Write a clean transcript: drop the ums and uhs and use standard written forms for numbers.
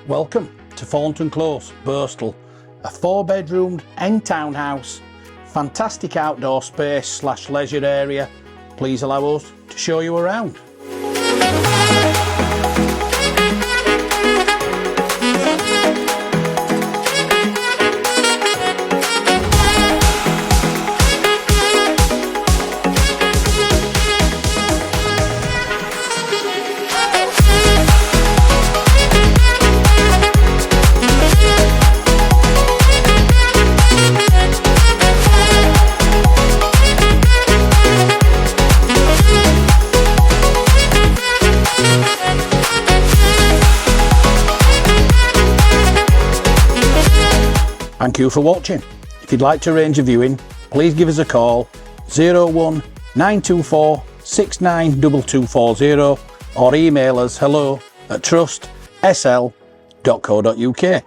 Welcome to Thornton Close, Birstall, a 4-bedroomed end townhouse, fantastic outdoor space / leisure area. Please allow us to show you around. Thank you for watching. If you'd like to arrange a viewing, please give us a call 01 924 692240 or email us hello@trustsl.co.uk.